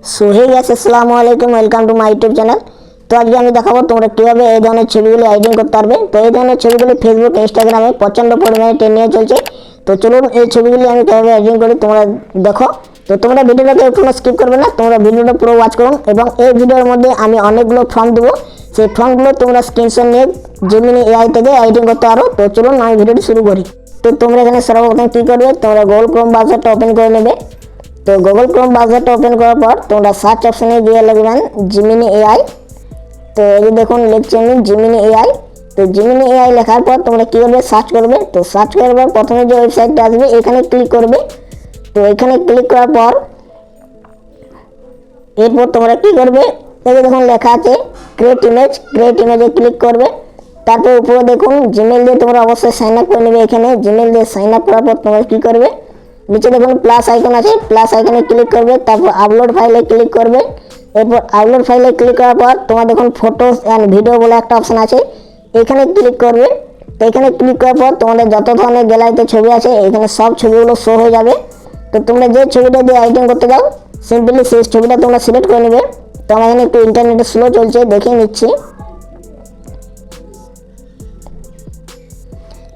So hey guys, আসসালামু আলাইকুম, welcome to my YouTube channel. তো আজকে আমি দেখাবো তোমরা কীভাবে এই ধরনের ছবিগুলি এডিটিং করতে পারবে। তো এই ধরনের ছবিগুলি ফেসবুক, ইনস্টাগ্রামে প্রচণ্ড পরিমাণে ট্রেন্ডিংয়ে চলছে। তো চলুন এই ছবিগুলি আমি কীভাবে এডিটিং করি তোমরা দেখো। তো তোমরা ভিডিওটাকে কোনো স্কিপ করবে না, তোমরা ভিডিওটা পুরো ওয়াচ করুন। এবং এই ভিডিওর মধ্যে আমি অনেকগুলো ফর্ম দেবো, সেই ফর্মগুলো তোমরা স্ক্রিনশট নিয়ে জেমিনি এআই থেকে এডিটিং করতে পারো। তো চলুন আমি ভিডিওটি শুরু করি। তো তোমরা এখানে সর্বপ্রথম কী করবে, তোমরা গুগল ক্রোম ব্রাউজারটা ওপেন করে নেবে। তো গুগল ক্রোম ব্রাউজারটা ওপেন করার পর তোমরা সার্চ অপশনে গিয়ে লিখবেন জিমিনি এআই। তো এই যে দেখুন লিখছি আমি জিমিনি এআই। তো জিমিনি এআই লেখার পর তোমরা কী করবে, সার্চ করবে। তো সার্চ করার পর প্রথমে যে ওয়েবসাইটটা আসবে এখানে ক্লিক করবে। তো এখানে ক্লিক করার পর এরপর তোমরা কী করবে, এই যে দেখুন লেখা আছে ক্রিয়েট ইমেজ, ক্রিয়েট ইমেজে ক্লিক করবে। তারপর উপরে দেখুন জিমেল দিয়ে তোমরা অবশ্যই সাইন আপ করে নেবে। এখানে জিমেল দিয়ে সাইন আপ করার পর তোমরা কী করবে, নিচে দেখুন প্লাস আইকন আছে, প্লাস আইকনে ক্লিক করবে। তারপর আপলোড ফাইলে ক্লিক করবে। এরপর আপলোড ফাইলে ক্লিক করার পর তোমার দেখুন ফটোস অ্যান্ড ভিডিও বলে একটা অপশান আছে, এখানে ক্লিক করবে। তো এখানে ক্লিক করার পর তোমাদের যত ধরনের গ্যালারিতে ছবি আছে এখানে সব ছবিগুলো শো হয়ে যাবে। তো তোমরা যে ছবিটা দিয়ে এডিটিং করতে যাও সিম্পলি সেই ছবিটা তোমরা সিলেক্ট করে নেবে। তো আমার এখানে একটু ইন্টারনেটে স্লো চলছে, দেখিয়ে নিচ্ছি।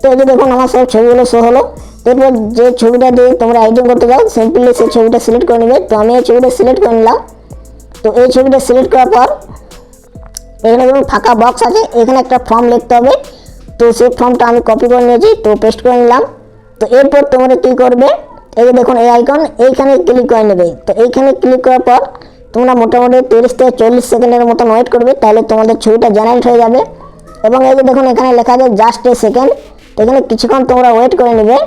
তো এই যে দেখুন আমার সব ছবিগুলো শো হলো। এরপর যে ছবিটা দিয়ে তোমরা এডিটিং করতে যাও সিম্পলি সেই ছবিটা সিলেক্ট করে নেবে। তো আমি এই ছবিটা সিলেক্ট করে নিলাম। তো এই ছবিটা সিলেক্ট করার পর এখানে দেখুন ফাঁকা বক্স আছে, এখানে একটা ফর্ম লিখতে হবে। তো সেই ফর্মটা আমি কপি করে নিয়েছি, তো পেস্ট করে নিলাম। তো এরপর তোমরা কী করবে, এই যে দেখুন এই আইকন, এইখানে ক্লিক করে নেবে। তো এইখানে ক্লিক করার পর তোমরা মোটামুটি 30 থেকে 40 সেকেন্ডের মতন ওয়েট করবে, তাহলে তোমাদের ছবিটা জেনারেট হয়ে যাবে। এবং এই যে দেখুন এখানে লেখা আছে জাস্ট এ সেকেন্ড, এখানে কিছুক্ষণ তোমরা ওয়েট করে নেবে।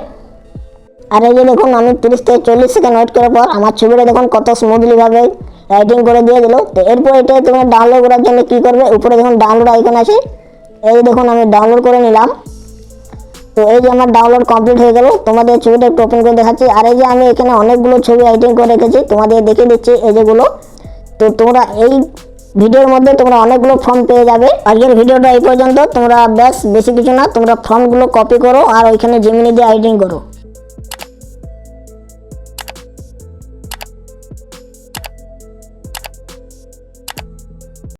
আর এই যে দেখুন আমি 30 থেকে 40 সেকেন্ড ওয়েট করার পর আমার ছবিটা দেখুন কত স্মুথলিভাবে এডিটিং করে দিয়ে দিল। তো এরপর এটা তোমরা ডাউনলোড করার জন্য কী করবে, উপরে দেখুন ডাউনলোড আইকন আছে, এই যে দেখুন আমি ডাউনলোড করে নিলাম। তো এই যে আমার ডাউনলোড কমপ্লিট হয়ে গেল। তোমাদের ছবিটা একটু ওপেন করে দেখাচ্ছি। আর এই যে আমি এখানে অনেকগুলো ছবি এডিটিং করে রেখেছি, তোমাদের দেখিয়ে দিচ্ছি এই যেগুলো। তো তোমরা এই ভিডিওর মধ্যে তোমরা অনেকগুলো ফর্ম পেয়ে যাবে। আজকের ভিডিওটা এই পর্যন্ত। তোমরা বেশি কিছু না, তোমরা ফর্মগুলো কপি করো আর ওইখানে জিমিনি দিয়ে এডিটিং করো।